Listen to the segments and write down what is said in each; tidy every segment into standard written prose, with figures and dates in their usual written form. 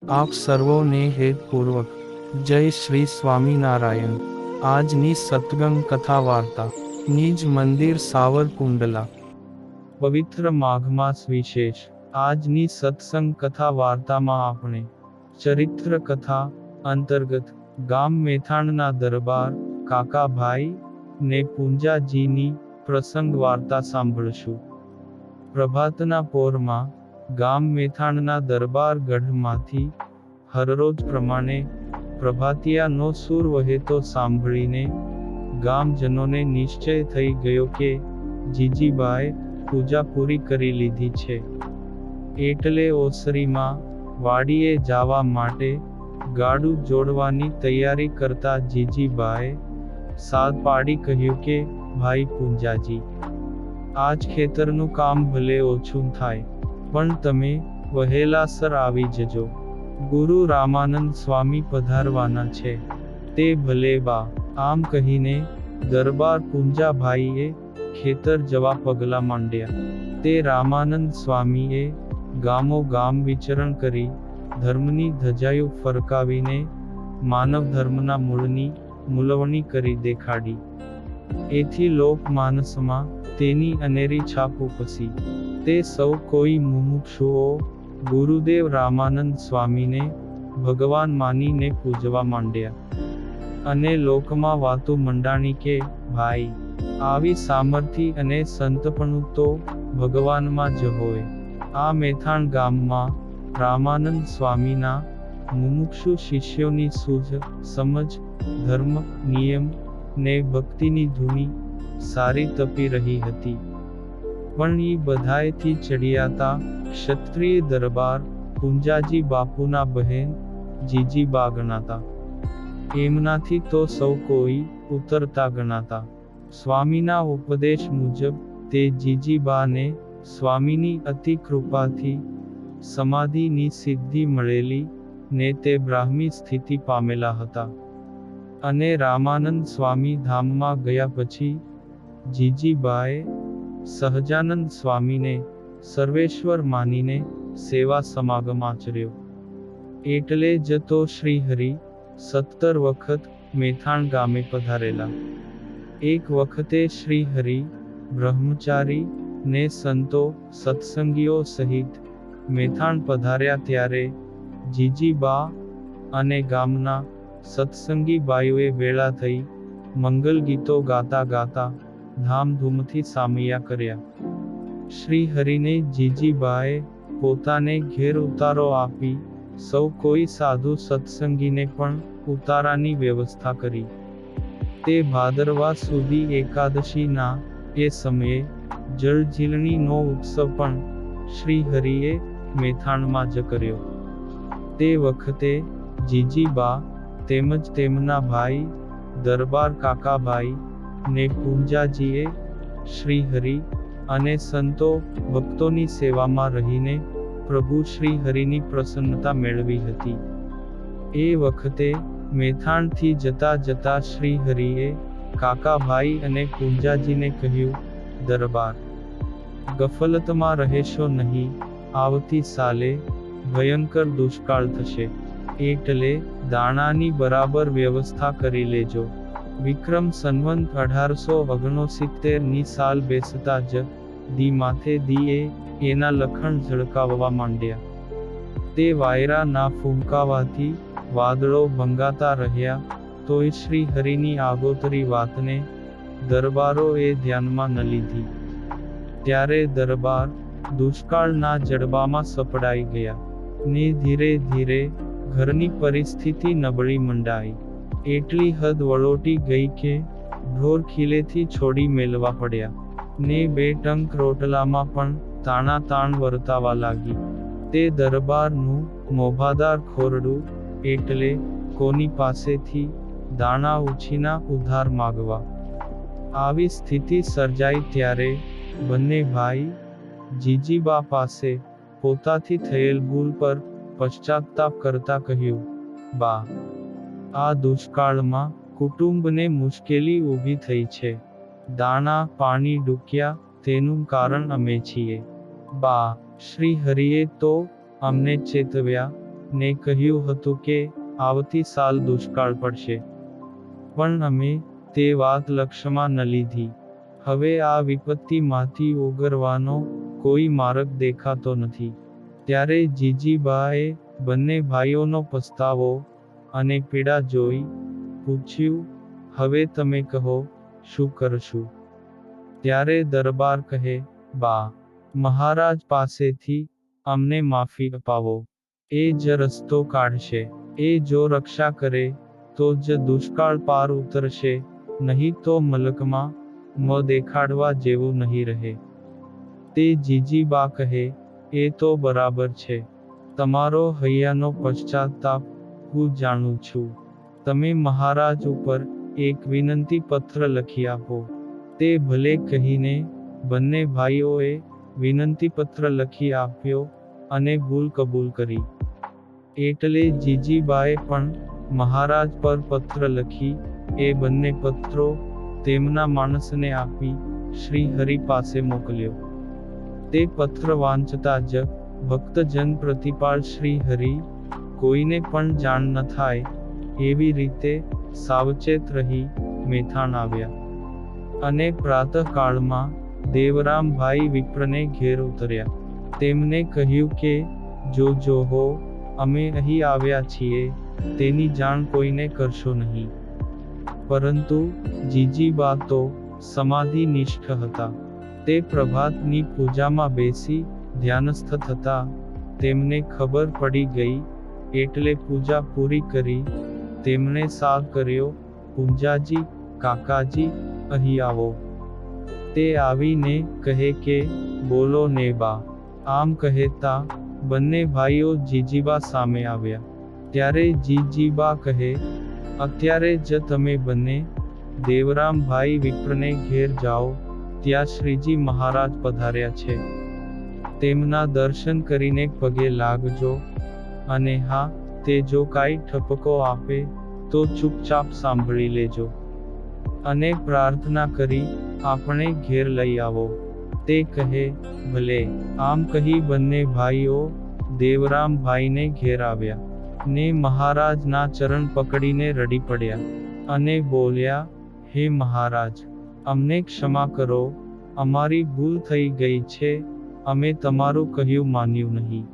આપ સર્વોને હેતપૂર્વક જય શ્રી સ્વામિનારાયણ। આજની સત્સંગ કથા વાર્તા નિજ મંદિર સાવરકુંડલા। પવિત્ર માઘ માસ વિશેષ। આજની સત્સંગ કથા વાર્તામાં આપણે ચરિત્ર કથા અંતર્ગત ગામ મેથાણના દરબાર કાકાભાઈ ને પૂંજાજીની પ્રસંગ વાર્તા સાંભળશું। પ્રભાતના પોરમાં ગામ મેથાણના દરબાર ગઢમાંથી હરરોજ પ્રમાણે પ્રભાતિયાનો સૂર વહેતો સાંભળીને ગામજનોને નિશ્ચય થઈ ગયો કે જીજીબાએ પૂજા પૂરી કરી લીધી છે, એટલે ઓસરીમાં વાડીએ જવા માટે ગાડું જોડવાની તૈયારી કરતા જીજીબાએ સાદ પાડી કહ્યું કે ભાઈ પૂંજાજી, આજ ખેતરનું કામ ભલે ઓછું થાય, પણ તમે વહેલાસર આવી જજો। ગુરુ રામાનંદ સ્વામી પધારવાના છે, તે ભલે બા। આમ કહીને દરબાર પૂંજાભાઈએ ખેતર જવા પગલાં માંડ્યા। તે રામાનંદ સ્વામીએ ગામો ગામ વિચરણ કરી ધર્મની ધજાયું ફરકાવીને માનવ ધર્મના મૂળની મૂલવણી કરી દેખાડી। એથી લોકમાનસમાં તેની અનેરી છાપ ઉપસી। તે સૌ કોઈ મુમુક્ષુઓ ગુરુદેવ રામાનંદ સ્વામીને ભગવાન માનીને પૂજવા માંડ્યા, અને લોકમાં વાતો મંડાણી કે ભાઈ, આવી સામર્થિ અને સંતપણું તો ભગવાનમાં જ હોય। આ મેથાણ ગામમાં રામાનંદ સ્વામીના મુમુક્ષુ શિષ્યોની સૂઝ સમજ ધર્મ નિયમ ને ભક્તિની ધૂની સારી તપી રહી હતી, પણ ઈ બધાયથી ચડિયાતા ક્ષત્રિય દરબાર પૂંજાજી બાપુના બહેન જીજીબા ગણાતા। એમનાથી તો સૌ કોઈ ઉતરતા ગણાતા। સ્વામીના ઉપદેશ મુજબ તે જીજીબાને સ્વામીની અતિ કૃપાથી સમાધિની સિદ્ધિ મળેલી ને તે બ્રાહ્મી સ્થિતિ પામેલા હતા, અને રામાનંદ સ્વામી ધામમાં ગયા પછી જીજીબાએ સહજાનંદ સ્વામીને સર્વેશ્વર માનીને સેવા સમાગમ આચર્યો। એટલે જ તો શ્રીહરિ 17 વખત મેથાણ ગામે પધારેલા। એક વખતે શ્રીહરિ બ્રહ્મચારી ને સંતો સત્સંગીઓ સહિત મેથાણ પધાર્યા ત્યારે જીજીબા અને ગામના સત્સંગી બાયુએ ભેળા થઈ મંગલ ગીતો ગાતા ગાતા ધામધૂમથી સામૈયા કર્યા। શ્રીહરિને જીજીબાએ પોતાને ઘેર ઉતારો આપી સૌ કોઈ સાધુ સત્સંગીને પણ ઉતારાની વ્યવસ્થા કરી। તે ભાદરવા સુધી એકાદશીના એ સમયે જળઝીલણીનો ઉત્સવ પણ શ્રીહરિએ મેથાણમાં જ કર્યો। તે વખતે જીજીબા તેમજ તેમના ભાઈ દરબાર કાકાભાઈ ને પૂંજાજીએ શ્રીહરિ અને સંતો ભક્તોની સેવામાં રહીને પ્રભુ શ્રીહરિની પ્રસન્નતા મેળવી હતી। એ વખતે મેથાણથી જતા જતા શ્રીહરિએ કાકાભાઈ અને પૂંજાજીને કહ્યું, દરબાર, ગફલતમાં રહેશો નહીં, આવતી સાલે ભયંકર દુષ્કાળ થશે, એટલે દાણાની બરાબર વ્યવસ્થા કરી લેજો। વિક્રમ સંવંત 1869ની સાલ બેસતા જ દી માથે દીએ એના લખણ ઝળકાવવા માંડ્યા। તે વાયરા ના ફૂંકાવાથી વાદળો ભંગાતા રહ્યા, તોય શ્રીહરિની આગોતરી વાતને દરબારોએ ધ્યાનમાં ન લીધી। ત્યારે દરબાર દુષ્કાળના જડબામાં સપડાઈ ગયા, ને ધીરે ધીરે ઘરની પરિસ્થિતિ નબળી મંડાઈ। એટલી હદ વળોટી ગઈ કે ઢોર ખીલેથી છોડી મેલવા પડ્યા, ને 2 ટંક રોટલામાં પણ તાણા તાણ વર્તાવા લાગી। તે દરબારનું મોભાદાર ખોરડું, એટલે કોની પાસેથી દાણા ઉછીના ઉધાર માગવા। આવી સ્થિતિ સર્જાઈ ત્યારે બંને ભાઈ જીજીબા પાસે પોતાથી થયેલ ભૂલ પર પશ્ચાતાપ કરતા કહ્યું, બા, આ દુષ્કાળમાં કુટુંબને મુશ્કેલી ઊભી થઈ છે, દાણા પાણી ડૂક્યા તેનું કારણ અમે છીએ। બા, શ્રીહરિએ તો અમને ચેતવ્યા, ને કહ્યું હતું કે આવતી સાલ દુષ્કાળ પડશે. પણ અમે તે વાત લક્ષ્યમાં ન લીધી. હવે આ વિપત્તિમાંથી ઉગરવાનો કોઈ માર્ગ દેખાતો નથી. ત્યારે જીજીબાએ બંને ભાઈઓનો પસ્તાવો અને પીડા જોઈ પૂછ્યું, હવે તમે કહો, શું કરશું? ત્યારે દરબાર કહે, બા, મહારાજ પાસેથી અમને માફી અપાવો. એ જ રસ્તો કાઢશે. એ જો રક્ષા કરે તો જ દુષ્કાળ પાર ઉતરશે, નહીં તો મલકમાં મોં દેખાડવા જેવું નહીં રહે. તે જીજીબા કહે, એ તો બરાબર છે. તમારો હૈયાનો પશ્ચાતાપ હું જાણું છું. તમે મહારાજ ઉપર એક વિનંતી પત્ર લખી આપો. તે ભલે કહીને બંને ભાઈઓએ વિનંતી પત્ર લખી આપ્યો અને ભૂલ કબૂલ કરી. એટલે જીજીબાએ પણ મહારાજ પર પત્ર લખી એ બંને પત્રો તેમના માણસને આપી શ્રી હરિ પાસે મોકલ્યો. તે પત્ર વાંચતા જ ભક્તજન પ્રતિપાળ શ્રી હરિ કોઈને પણ જાણ ન થાય એવી રીતે સાવચેત રહી મેથાણ આવ્યા. અને પ્રાતઃકાળમાં દેવરામભાઈ વિપ્રને ઘેર ઉતર્યા. તેમને કહ્યું કે જો હો, અમે અહીં આવ્યા છીએ, તેની જાણ કોઈને કરશો નહીં. પરંતુ જીજીબા તો સમાધિનિષ્ઠ હતા. તે પ્રભાતની પૂજામાં બેસી ધ્યાનસ્થ થતા તેમને ખબર પડી ગઈ, એટલે પૂજા પૂરી કરી તેમણે સાદ કર્યો, પૂંજાજી, કાકાજી, અહીં આવો. તે આવીને કહે કે બોલો ને બા. આમ કહેતા બંને ભાઈઓ જીજીબા સામે આવ્યા. ત્યારે જીજીબા કહે, અત્યારે જ તમે બંને દેવરામભાઈ વિપ્રને ઘેર જાઓ, ત્યાં શ્રીજી મહારાજ પધાર્યા છે. તેમના દર્શન કરીને પગે લાગજો, અને હા, તે જો કાંઈ ઠપકો આપે તો ચૂપચાપ સાંભળી લેજો, અને પ્રાર્થના કરી આપણે ઘેર લઈ આવો. તે કહે, ભલે. આમ કહી બંને ભાઈઓ દેવરામભાઈને ઘેર આવ્યા, ને મહારાજના ચરણ પકડીને રડી પડ્યા, અને બોલ્યા, હે મહારાજ, અમને ક્ષમા કરો, અમારી ભૂલ થઈ ગઈ છે, અમે તમારું કહ્યું માન્યું નહીં.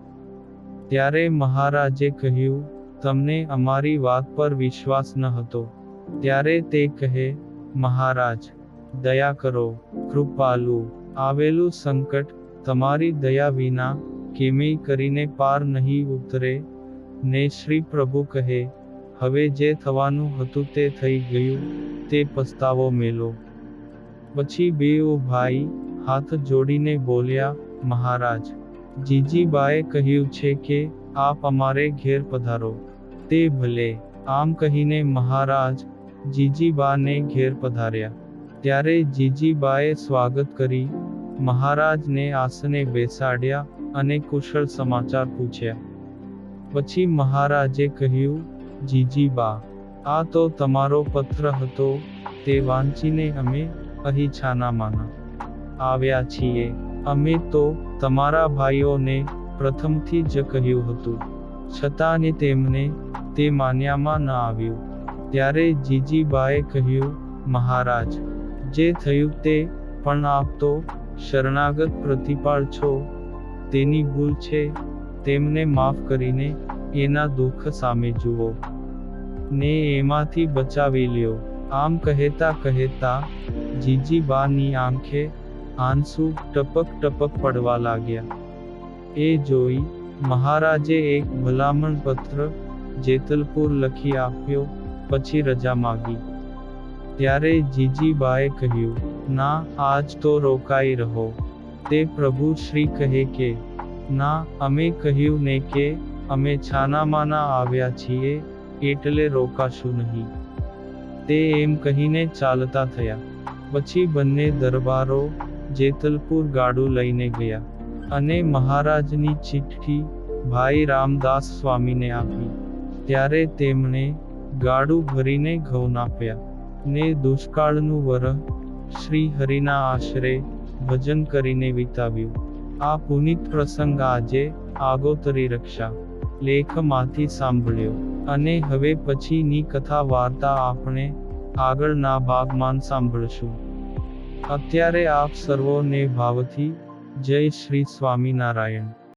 ત્યારે મહારાજે કહ્યું, તમને અમારી વાત પર વિશ્વાસ ન હતો. ત્યારે તે કહે, મહારાજ, દયા કરો, કૃપાલુ, આવેલું સંકટ તમારી દયા વિના કેમેય કરીને પાર નહીં ઉતરે. ને શ્રી પ્રભુ કહે, હવે જે થવાનું હતું તે થઈ ગયું, તે પસ્તાવો મેલો. પછી બેઉ ભાઈ હાથ જોડીને બોલ્યા, મહારાજ, જીજીબાએ કહ્યું છે કે આપ અમારે ઘેર પધારો. તે ભલે. આમ કહીને મહારાજ જીજીબાને ઘેર પધાર્યા. ત્યારે જીજીબાએ સ્વાગત કરી મહારાજને આસને બેસાડ્યા અને કુશળ સમાચાર પૂછ્યા. પછી મહારાજે કહ્યું, જીજીબા, આ તો તમારો પત્ર હતો, તે વાંચીને અમે અહીં છાનામાના આવ્યા છીએ. અમે તો તમારા ભાઈઓને પ્રથમથી જ કહ્યું હતું, છતાં તેમને તે માન્યામાં ન આવ્યું. ત્યારે જીજીબાએ કહ્યું, મહારાજ, જે થયું તે પણ આપ તો શરણાગત પ્રતિપાળ છો, તેની ભૂલ છે, તેમને માફ કરીને એના દુઃખ સામે જુઓ, ને એમાંથી બચાવી લ્યો. આમ કહેતા કહેતા જીજીબાની આંખે આંસુ ટપક ટપક પડવા લાગ્યા. એ જોઈ મહારાજે એક ભલામણ પત્ર જેતલપુર લખી આપ્યો, પછી રજા માગી. ત્યારે જીજીબાએ કહ્યું, ના, આજ તો રોકાઈ રહો. તે પ્રભુ શ્રી કહે કે ના, અમે કહ્યું ને કે અમે છાનામાના આવ્યા છીએ, એટલે રોકાશું નહીં. તે એમ કહીને ચાલતા થયા. પછી બંને દરબારો જેતલપુર ગાડું લઈને ગયા, અને મહારાજની ચિઠ્ઠી ભાઈ રામદાસ સ્વામીને આપી. ત્યારે તેમણે ગાડું ભરીને ઘઉં આપ્યા, ને દુષ્કાળનું વરહ શ્રી હરિના આશરે ભજન કરીને વિતાવ્યું. આ પુનિત પ્રસંગ આજે આગોતરી રક્ષા લેખમાંથી સાંભળ્યો. અને હવે પછીની કથા વાર્તા આપણે આગળના ભાગમાં સાંભળશું. અત્યારે આપ સર્વોને ભાવથી જય શ્રી સ્વામિનારાયણ.